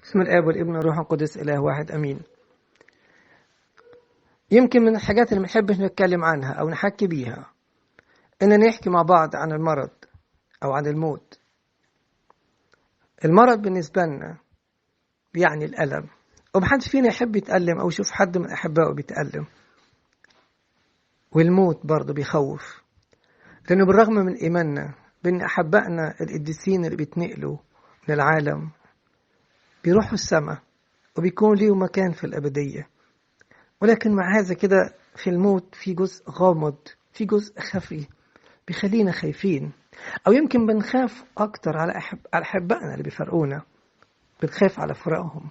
بسم الآب والابن والروح القدس إله واحد أمين. يمكن من الحاجات اللي منحبش نتكلم عنها أو نحكي بيها إن نحكي مع بعض عن المرض أو عن الموت. المرض بالنسبة لنا يعني الألم، ومحدش فينا يحب يتألم أو يشوف حد من أحبائه بيتألم. والموت برضه بيخوف، لأنه بالرغم من إيماننا بأن أحبائنا القديسين اللي بيتنقلوا من العالم بيروحوا السماء وبيكون ليهم مكان في الأبدية، ولكن مع هذا كده في الموت في جزء غامض، في جزء خفي بيخلينا خايفين، أو يمكن بنخاف أكتر على أحبائنا اللي بيفرقونا، بنخاف على فراقهم.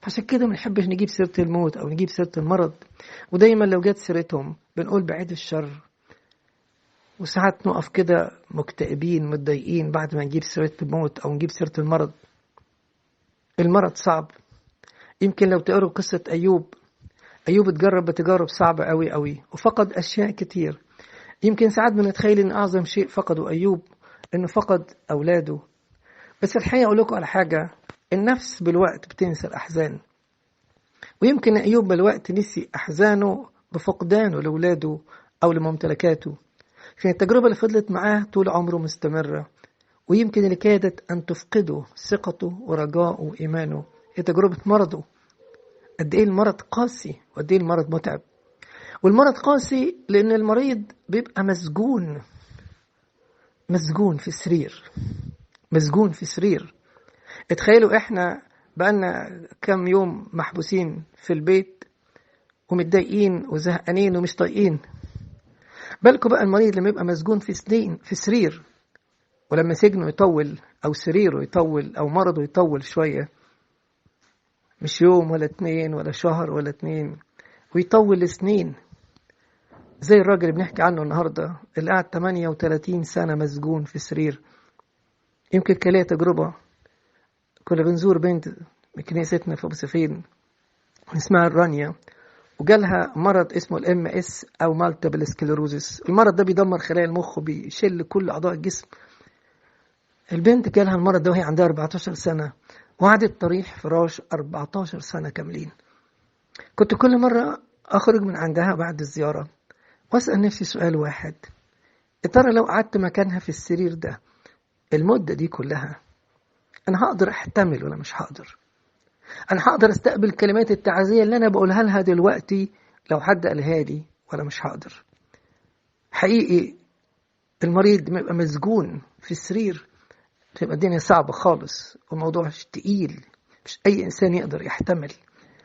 فعشان كده منحبش نجيب سيرة الموت أو نجيب سيرة المرض، ودايما لو جت سيرتهم بنقول بعيد الشر. وساعات نقف كده مكتئبين متضايقين بعد ما نجيب سيرة الموت أو نجيب سيرة المرض. المرض صعب. يمكن لو تقروا قصة أيوب اتجرب بتجارب صعبة قوي قوي وفقد أشياء كتير. يمكن ساعات بنتخيل إن أعظم شيء فقده أيوب إنه فقد أولاده، بس الحقيقة أقول لكم على حاجة، النفس بالوقت بتنسى الأحزان، ويمكن أيوب بالوقت نسي أحزانه بفقدانه لأولاده أو لممتلكاته. كانت التجربة اللي فضلت معاه طول عمره مستمرة، ويمكن اللي كادت أن تفقده ثقته ورجاءه وإيمانه هي تجربة مرضه. قد إيه المرض قاسي وقد إيه المرض متعب. والمرض قاسي لأن المريض بيبقى مسجون في سرير، مسجون في سرير. اتخيلوا احنا بقالنا كام يوم محبوسين في البيت ومتضايقين وزهقانين ومش طايقين، بالكم بقى المريض لما يبقى مسجون في سرير، ولما سجنه يطول أو سريره يطول أو مرضه يطول شوية، مش يوم ولا 2 ولا شهر ولا 2، ويطول لسنين، زي الراجل اللي بنحكي عنه النهاردة اللي قعد 38 سنة مسجون في سرير. يمكن كان ليا تجربة، كنا بنزور بنت من كنيستنا في أبو سفين اسمها رانيا، وجالها مرض اسمه MS أو مالتيبل سكليروزس. المرض ده بيدمر خلايا المخ وبيشل كل أعضاء الجسم. البنت جالها المرض ده وهي عندها 14 سنة، وقعدت طريح فراش 14 سنة كاملين. كنت كل مرة أخرج من عندها بعد الزيارة وأسأل نفسي سؤال واحد، يا ترى لو قعدت مكانها في السرير ده المدة دي كلها أنا هقدر أحتمل ولا مش هقدر؟ أنا هقدر أستقبل كلمات التعزية اللي أنا بقولها لها دلوقتي لو حد قالها لي ولا مش هقدر؟ حقيقي المريض ما يبقى مسجون في السرير تبقى الدنيا صعبة خالص والموضوع تقيل، مش أي إنسان يقدر يحتمل.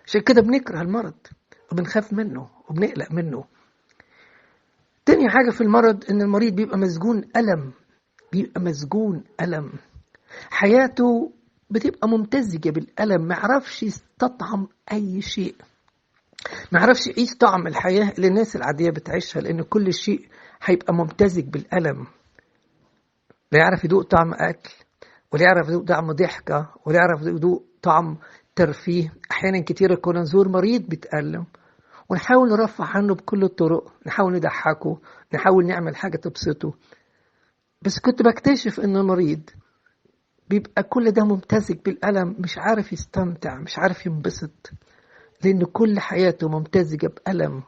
عشان كده بنكره المرض وبنخاف منه وبنقلق منه. تاني حاجة في المرض إن المريض بيبقى مسجون ألم، بيبقى مسجون ألم. حياته بتبقى ممتزجة بالألم، ما يعرفش يستطعم أي شيء، ما يعرفش يعيش طعم الحياة اللي الناس العادية بتعيشها، لأن كل شيء هيبقى ممتزج بالألم. لا يعرف يدوق طعم أكل، ولا يعرف يدوق طعم ضحكة، ولا يعرف يدوق طعم ترفيه. أحيانا كتير كنا نزور مريض بيتألم ونحاول نرفع عنه بكل الطرق، نحاول نضحكه، نحاول نعمل حاجة تبسطه، بس كنت بكتشف إن المريض بيبقى كل ده ممتزج بالألم، مش عارف يستمتع، مش عارف ينبسط، لأن كل حياته ممتزجة بألم،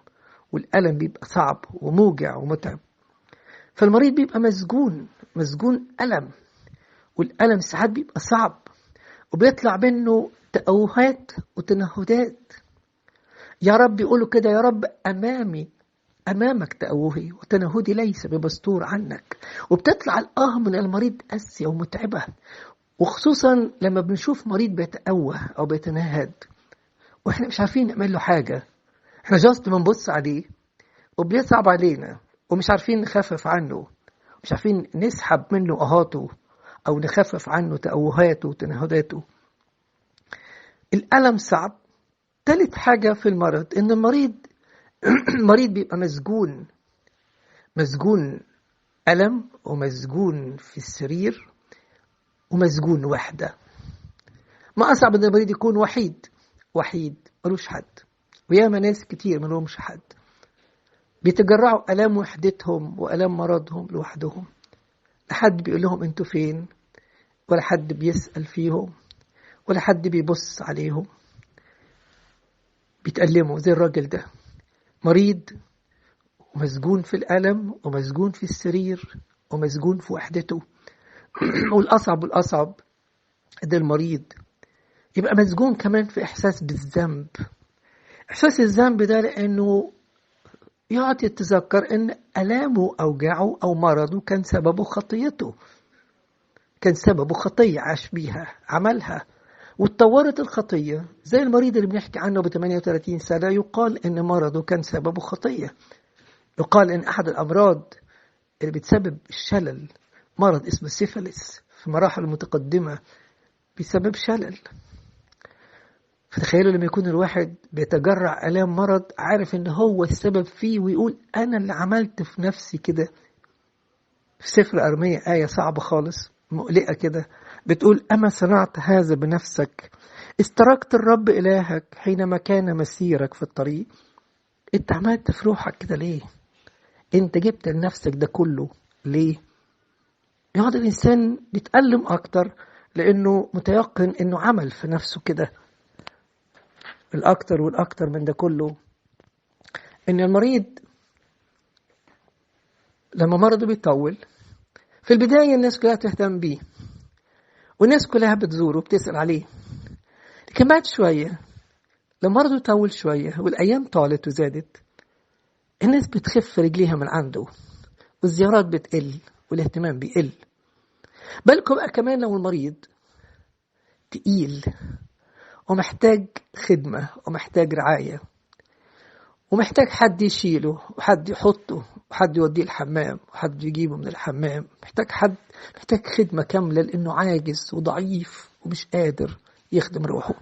والألم بيبقى صعب وموجع ومتعب. فالمريض بيبقى مسجون ألم، والألم ساعات بيبقى صعب وبيطلع منه تأوهات وتنهدات. يا رب يقولوا كده، يا رب أمامك تأوهي وتنهدي ليس بمستور عنك. وبتطلع الآه من المريض قاسية ومتعبة، وخصوصا لما بنشوف مريض بيتأوه أو بيتنهد وإحنا مش عارفين نعمل له حاجة، إحنا جاست بنبص عليه وبيصعب علينا ومش عارفين نخفف عنه، مش عارفين نسحب منه أهاته أو نخفف عنه تأوهاته وتنهداته. الألم صعب. ثالث حاجة في المرض إن المريض بيبقى مسجون ألم، ومسجون في السرير، ومسجون وحدة. ما أصعب إن المريض يكون وحيد ملوش حد، وياما ناس كتير ملهمش حد بيتجرعوا ألام وحدتهم وألام مرضهم لوحدهم، لا حد بيقول لهم انتوا فين، ولا حد بيسأل فيهم، ولا حد بيبص عليهم، بيتألموا زي الراجل ده، مريض ومسجون في الألم ومسجون في السرير ومسجون في وحدته. والأصعب ده المريض يبقى مسجون كمان في إحساس بالذنب. إحساس الذنب ده لأنه يقعد يتذكر أن ألامه أوجاعه أو مرضه كان سببه خطيته، كان سببه خطية عاش بيها عملها واتطورت الخطية. زي المريض اللي بنحكي عنه ب 38 سنة يقال أن مرضه كان سببه خطية. يقال أن أحد الأمراض اللي بتسبب الشلل مرض اسمه السيفلس في مراحل متقدمة بسبب شلل. فتخيلوا لما يكون الواحد بيتجرع آلام مرض عارف ان هو السبب فيه ويقول انا اللي عملت في نفسي كده. في سفر أرمية آية صعبة خالص مقلقة كده بتقول أما صنعت هذا بنفسك استركت الرب إلهك حينما كان مسيرك في الطريق. انت عملت في روحك كده ليه؟ انت جبت لنفسك ده كله ليه؟ يقعد الإنسان بيتألم أكتر لأنه متيقن أنه عمل في نفسه كده. الأكتر والأكتر من ده كله أن المريض لما مرضه بيطول في البداية الناس كلها تهتم بيه والناس كلها بتزوره وبتسأل عليه، لكن بعد شوية لما مرضه يطول شوية والأيام طالت وزادت الناس بتخف رجليها من عنده والزيارات بتقل والاهتمام بيقل. بالكم بقى كمان لو المريض تقيل ومحتاج خدمة ومحتاج رعاية ومحتاج حد يشيله وحد يحطه وحد يوديه الحمام وحد يجيبه من الحمام، محتاج خدمة كاملة لأنه عاجز وضعيف ومش قادر يخدم روحه.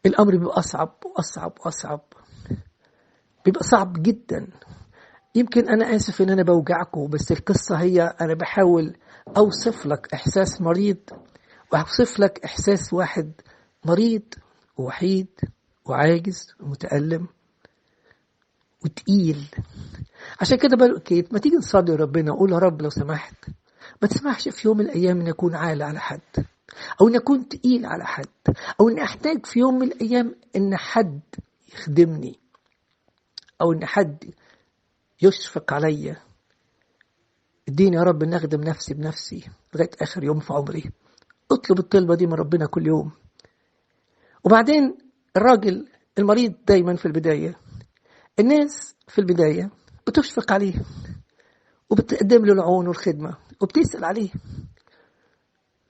الأمر بيبقى أصعب وأصعب وأصعب، بيبقى صعب جدا. يمكن أنا آسف إن أنا بوجعكم بس القصة هي أنا بحاول أوصف لك إحساس مريض وأوصف لك إحساس واحد مريض ووحيد وعاجز ومتألم وتقيل. عشان كده بقول كيف ما تيجي نصلي ربنا وقول يا رب لو سمحت ما تسمحش في يوم من الأيام أن أكون عالي على حد أو أن أكون تقيل على حد أو أن أحتاج في يوم من الأيام أن حد يخدمني أو أن حد يشفق عليا. اديني يا رب أن أخدم نفسي بنفسي لغاية آخر يوم في عمري. اطلب الطلبة دي من ربنا كل يوم. وبعدين الراجل المريض دايما في البداية الناس في البداية بتشفق عليه وبتقدم له العون والخدمة وبتسأل عليه،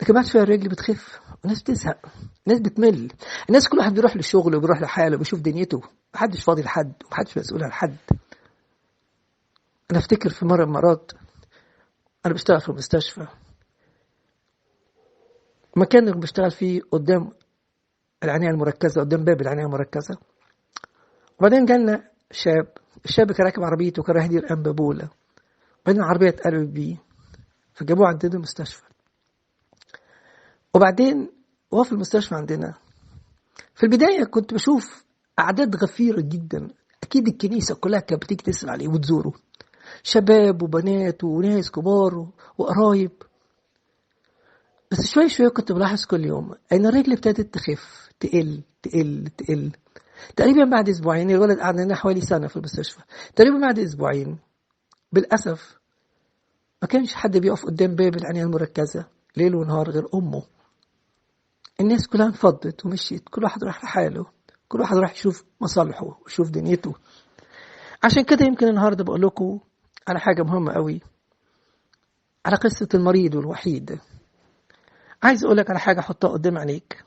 لكن بعد شوية الرجل بتخف والناس بتزهق، الناس بتمل، الناس كل واحد بيروح لشغله وبيروح لحاله وبيشوف دنيته، محدش فاضي لحد ومحدش مسؤول عن حد. أنا أفتكر في مرة من المرات أنا بشتغل في المستشفى، مكان اللي بشتغل فيه قدام العناية المركزة، قدام باب العناية المركزة. وبعدين جالنا الشاب كان راكب عربيته وكان رايح يدير أنبابولة، وبعدين العربية اتقلبت بيه فجابوه عندنا المستشفى. وبعدين وهو في المستشفى عندنا في البداية كنت بشوف أعداد غفيرة جدا، أكيد الكنيسة كلها كانت بتيجي تسأل عليه وتزوره، شباب وبنات وناس كبار وقرايب. بس شوي شوي كنت بلاحظ كل يوم أن الرجل ابتدت تخف تقل تقل تقل. تقريبا بعد أسبوعين، الولد قعد لنا حوالي سنة في المستشفى، تقريبا بعد أسبوعين بالأسف ما كانش حد بيقف قدام باب العناية المركزة ليل ونهار غير أمه. الناس كلها انفضت ومشيت، كل واحد راح لحاله، كل واحد راح يشوف مصالحه ويشوف دنيته. عشان كده يمكن النهاردة بقول لكم على حاجة مهمة قوي، على قصة المريض والوحيد. عايز أقول لك على حاجة حطها قدام عينيك.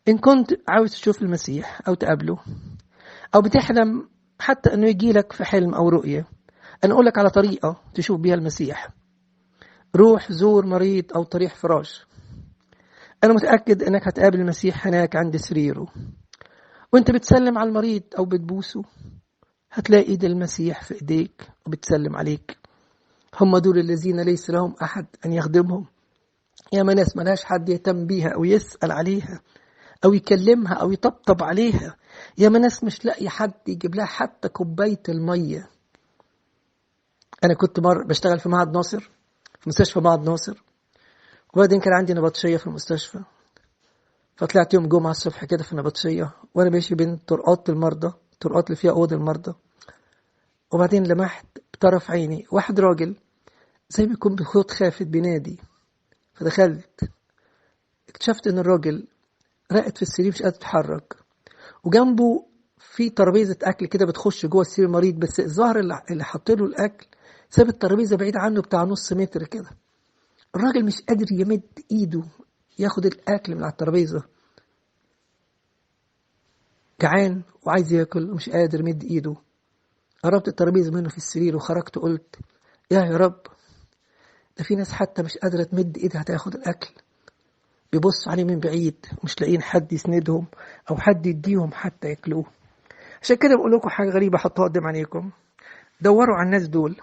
إن كنت عاوز تشوف المسيح أو تقابله أو بتحلم حتى أنه يجي لك في حلم أو رؤية، أنا أقول لك على طريقة تشوف بيها المسيح. روح زور مريض أو طريح فراش، أنا متأكد أنك هتقابل المسيح هناك عند سريره، وأنت بتسلم على المريض أو بتبوسه هتلاقي إيد المسيح في إيديك وبتسلم عليك. هم دول الذين ليس لهم أحد أن يخدمهم. يا ناس ملاش حد يهتم بيها أو يسأل عليها أو يكلمها أو يطبطب عليها. يا ناس مش لاقي حد يجيب لها حتى كوباية المية. أنا كنت مرة بشتغل في مستشفى معهد ناصر، وبعدين كان عندي نبطشية في المستشفى، فطلعت يوم جمعة الصبح كده في النبطشية، وأنا ماشي بين طرقات المرضى، الطرقات اللي فيها أوض المرضى، وبعدين لمحت بطرف عيني واحد راجل زي ما يكون بخيوط خافت بينادي. فدخلت، اكتشفت إن الراجل راقد في السرير مش قادر يتحرك، وجنبه في ترابيزة أكل كده بتخش جوه السرير المريض، بس الظاهر اللي حط له الأكل ساب الترابيزة بعيد عنه بتاع نص متر كده. الراجل مش قادر يمد إيده ياخد الأكل من على الترابيزة، جعان وعايز ياكل ومش قادر يمد إيده. قربت الترابيزة منه في السرير وخرجت قلت يا رب، ده في ناس حتى مش قادرة تمد إيدها تاخد الأكل، بيبص عليه من بعيد ومش لاقيين حد يسندهم أو حد يديهم حتى ياكلوه. عشان كده بقول لكم حاجة غريبة حطوها قدام عينيكم، دوروا على الناس دول،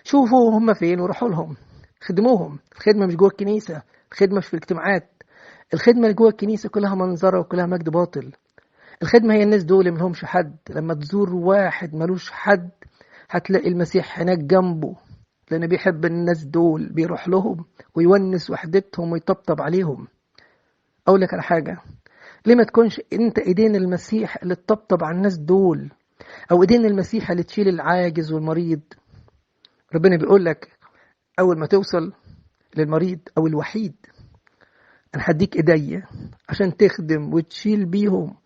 شوفوا هم فين وروحوا لهم، خدموهم. الخدمة مش جوه الكنيسة، الخدمة مش في الاجتماعات، الخدمة اللي جوه الكنيسة كلها منظرة وكلها مجد باطل. الخدمة هي الناس دول اللي ملهمش حد. لما تزور واحد ملوش حد هتلاقي المسيح هناك جنبه، لأنه بيحب الناس دول، بيروح لهم ويونس وحدتهم ويطبطب عليهم. أقول لك على حاجة، ليه ما تكونش انت ايدين المسيح اللي تطبطب على الناس دول، او ايدين المسيح اللي تشيل العاجز والمريض؟ ربنا بيقول لك اول ما توصل للمريض او الوحيد، انا هديك ايديا عشان تخدم وتشيل بيهم.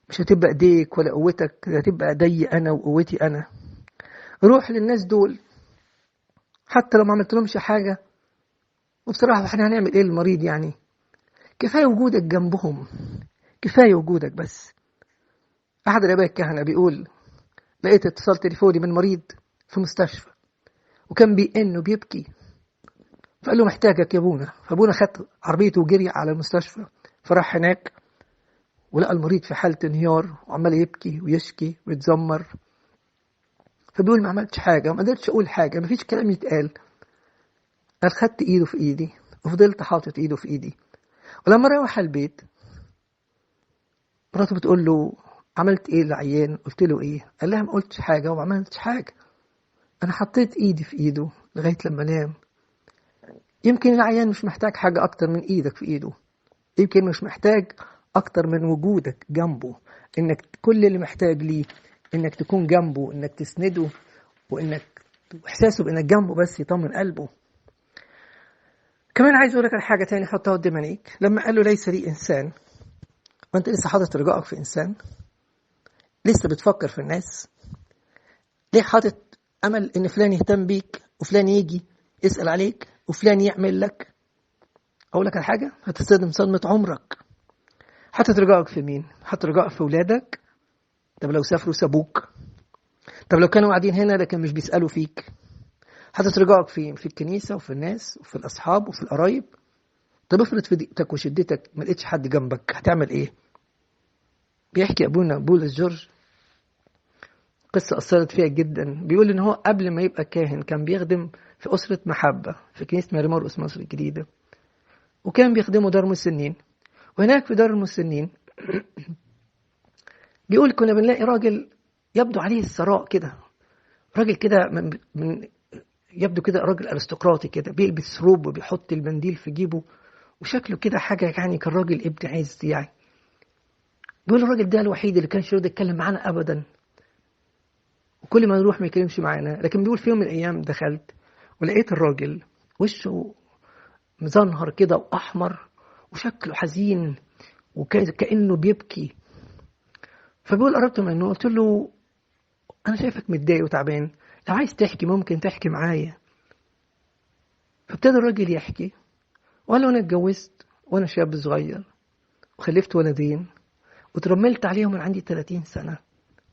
مش هتبقى ايديك ولا قوتك، هتبقى ايدي انا وقوتي انا. روح للناس دول حتى لو ما عملت لهمش حاجه. وبصراحه احنا هنعمل ايه للمريض يعني؟ كفايه وجودك جنبهم، كفايه وجودك بس. احد الاباء الكهنه بيقول لقيت اتصال تليفوني من مريض في مستشفى، وكان بيئن وبيبكي، فقال له محتاجك يا ابونا. فابونا خد عربيته وجري على المستشفى، فراح هناك ولقى المريض في حالة انهيار وعمال يبكي ويشكي ويتذمر. فبيقول ما عملتش حاجة، ما قدرتش أقول حاجة، ما فيش كلام يتقال. قال خدت إيده في إيدي وفضلت حاطط إيده في إيدي. ولما روح البيت مراته بتقول له عملت إيه للعيان؟ قلت له إيه؟ قال لها ما قلتش حاجة وما عملتش حاجة، أنا حطيت إيدي في إيده لغاية لما نام. يمكن العيان مش محتاج حاجة أكتر من إيدك في إيده، يمكن مش محتاج أكتر من وجودك جنبه، إنك كل اللي محتاج ليه إنك تكون جنبه، إنك تسنده، وإنك إحساسه بإنك جنبه بس يطمن قلبه. كمان عايز أقول لك على حاجة تاني حطها قدام عينيك. لما قال له ليس لي إنسان، وأنت لسه حاطط رجائك في إنسان؟ لسه بتفكر في الناس؟ ليه حاطط أمل إن فلان يهتم بيك وفلان يجي يسأل عليك وفلان يعمل لك؟ أقول لك على حاجة هتصدم صدمة عمرك. حاطط رجائك في مين؟ حاطط رجائك في ولادك؟ طب لو سافروا سابوك؟ طب لو كانوا قاعدين هنا لكن مش بيسألوا فيك؟ حاطط رجائك فين؟ في الكنيسة وفي الناس وفي الأصحاب وفي القرايب؟ طب افرض في ضيقتك وشدتك ما لقيتش حد جنبك، هتعمل ايه؟ بيحكي أبونا بولس جورج قصة أثرت فيها جدا. بيقول إن هو قبل ما يبقى كاهن كان بيخدم في أسرة محبة في كنيسة ماري مرقس مصر الجديدة، وكان بيخدموا دار مسنين. وهناك في دار المسنين بيقول كنا بنلاقي راجل يبدو عليه الثراء كده، راجل كده من يبدو كده راجل أرستقراطي كده، بيلبس روب وبيحط المنديل في جيبه وشكله كده حاجة يعني كان راجل ابن عز يعني. بيقول الراجل ده الوحيد اللي كانش راضي يتكلم معانا أبدا، وكل ما نروح ما يكلمش معانا. لكن بيقول في يوم من الأيام دخلت ولقيت الراجل وشه مزنهر كده وأحمر وشكله حزين وكأنه بيبكي. فبيقول قربت منه قلت له أنا شايفك متضايق وتعبان، لو عايز تحكي ممكن تحكي معايا. فابتدى الراجل يحكي، وقال له أنا اتجوزت وأنا شاب صغير وخلفت ولدين وترملت عليهم من عندي 30 سنة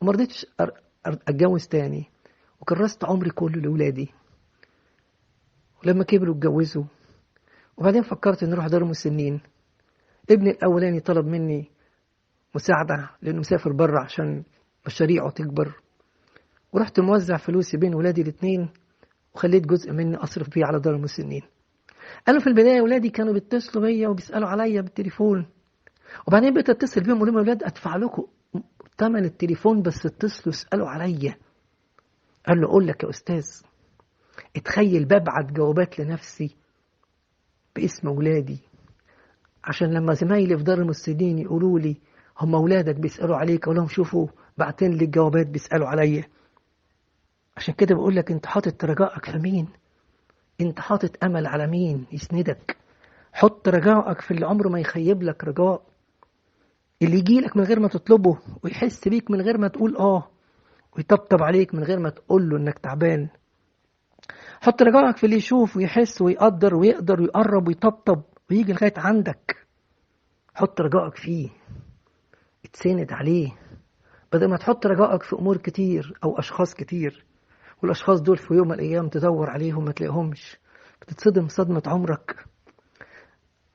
وما رضيتش أتجوز تاني، وكرست عمري كله لولادي. ولما كبروا اتجوزوا، وبعدين فكرت إن أروح دار مسنين. ابني الأولاني طلب مني مساعدة لأنه مسافر بره عشان مشاريعه تكبر، ورحت موزع فلوسي بين ولادي الاثنين وخليت جزء مني أصرف بيه على دار المسنين. قالوا في البداية ولادي كانوا بيتصلوا بيا وبيسألوا عليا بالتليفون، وبعدين بقيت اتصل بيهم ولما ولاد أدفع لكم ثمن التليفون بس اتصلوا اسألوا عليا. قال له أقول لك يا أستاذ، اتخيل ببعت جوابات لنفسي باسم ولادي عشان لما زمايلي في دار المسنين يقولوا لي هم أولادك بيسألوا عليك، أقول لهم شوفوا بعتين لي الجوابات بيسألوا عليا. عشان كده بقول لك أنت حاطط رجائك في مين؟ أنت حاطط أمل على مين يسندك؟ حط رجائك في اللي عمره ما يخيب لك رجاء، اللي يجي لك من غير ما تطلبه ويحس بيك من غير ما تقول ويطبطب عليك من غير ما تقول له انك تعبان. حط رجائك في اللي يشوف ويحس ويقدر ويقدر ويقرب ويطبطب ويجي لغاية عندك. حط رجائك فيه، اتسند عليه، بدل ما تحط رجائك في أمور كتير أو أشخاص كتير، والأشخاص دول في يوم من الأيام تدور عليهم ما تلاقيهمش، بتتصدم صدمة عمرك.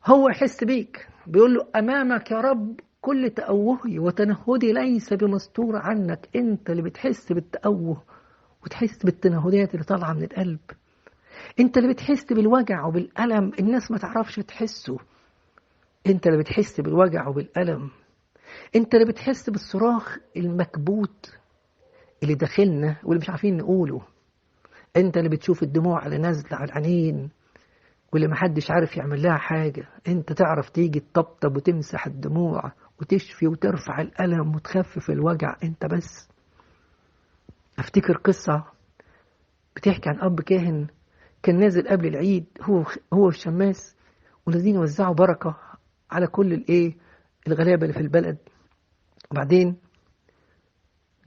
هو يحس بيك بيقول له أمامك يا رب كل تأوهي وتنهدي ليس بمستور عنك. أنت اللي بتحس بالتأوه وتحس بالتنهدات اللي طالعة من القلب، أنت اللي بتحس بالوجع وبالألم الناس ما تعرفش تحسه، أنت اللي بتحس بالوجع وبالألم، أنت اللي بتحس بالصراخ المكبوت اللي داخلنا واللي مش عارفين نقوله، أنت اللي بتشوف الدموع اللي نازلة على العينين واللي محدش عارف يعمل لها حاجة. أنت تعرف تيجي تطبطب وتمسح الدموع وتشفي وترفع الألم وتخفف الوجع أنت بس. أفتكر قصة بتحكي عن أب كاهن كان نازل قبل العيد هو الشماس والذين وزعوا بركة على كل الغلابة اللي في البلد. وبعدين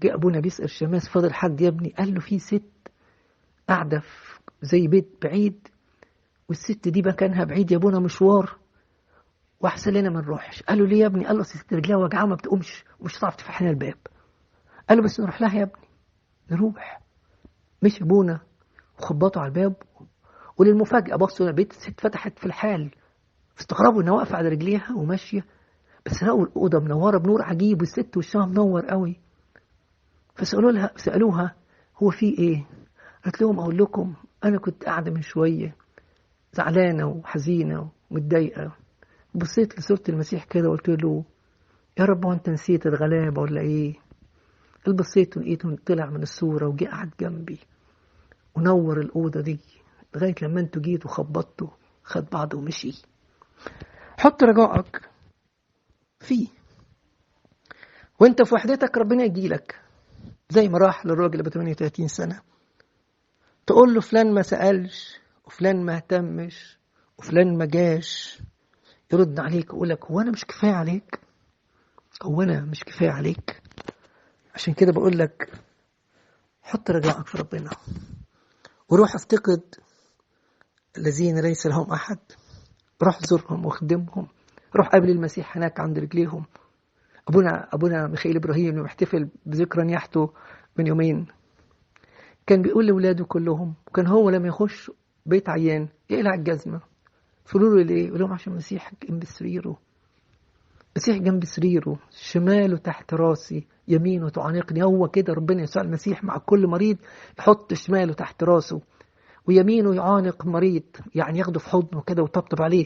جاء أبونا بيسأل الشماس فضل حد يا ابني؟ قال له في ست قاعدة في زي بيت بعيد، والست دي مكانها بعيد يا ابونا مشوار واحسن لنا ما نروحش. قال له ليه يا ابني؟ قال له ست رجلها وجعها ما بتقومش ومش هتعرف تفتح لنا الباب. قال له بس نروح لها يا ابني. نروح. مش ابونا وخبطوا على الباب، وللمفاجأة بصوا البيت الست فتحت في الحال، فاستغربوا انها واقفة على رجليها وماشية، بس لقوا الأوضة منورة بنور عجيب والست وشها منور قوي. سألوها هو في ايه؟ قالت لهم اقول لكم انا كنت قاعدة من شوية زعلانة وحزينة ومتضايقة، بصيت لصورة المسيح كده وقلت له يا رب وانت نسيت الغلابة ولا ايه؟ بصيت ولقيته طلع من الصورة وجي قعد جنبي ونور الأوضة دي لغاية لما انتوا جيتوا خبطتوا خد بعضه ومشي. حط رجائك فيه، وانت في وحدتك ربنا يجيلك زي ما راح للراجل ب 38 سنة تقول له فلان ما سألش وفلان ما اهتمش وفلان ما جاش، يرد عليك ويقولك هو أنا مش كفاية عليك؟ هو أنا مش كفاية عليك؟ عشان كده بقول لك حط رجائك في ربنا وروح افتقد الذين ليس لهم أحد، روح زورهم واخدمهم، روح قابل المسيح هناك عند رجليهم. أبونا ميخائيل إبراهيم اللي محتفل بذكرى نياحته من يومين كان بيقول لأولاده كلهم، وكان هو لما يخش بيت عيان يقلع الجزمة، فقولوا له ليه؟ يقول لهم عشان المسيح جنب سريره، المسيح جنب سريره، شماله تحت راسي يمينه تعانقني. هو كده ربنا يسوع المسيح مع كل مريض يحط شماله تحت راسه ويمينه يعانق مريض، يعني ياخده في حضنه كده ويطبطب عليه.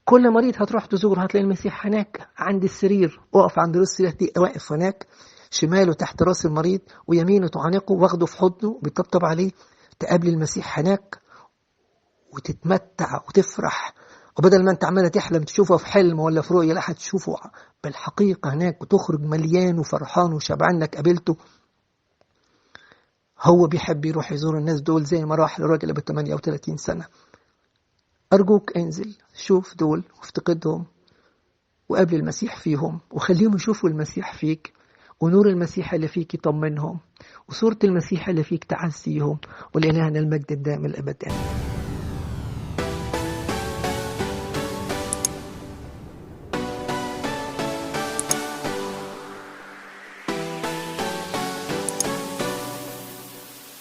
كل مريض هتروح تزور هتلاقي المسيح هناك عند السرير، اقف عند راس السرير دي واقف هناك، شماله تحت راس المريض ويمينه تعانقه واخده في حضنه وبيطبطب عليه. تقابل المسيح هناك وتتمتع وتفرح، وبدل ما انت عماله تحلم تشوفه في حلم ولا في رؤيه، لا هتشوفه بالحقيقه هناك وتخرج مليان وفرحان وشبعان انك قابلته. هو بيحب يروح يزور الناس دول زي ما راح للراجل ابو 38 سنه. ارجوك انزل شوف دول وافتقدهم وقابل المسيح فيهم وخليهم يشوفوا المسيح فيك، ونور المسيح اللي فيك يطمنهم، وصورة المسيح اللي فيك تعزيهم، ولإلهنا المجد الدائم الأبد.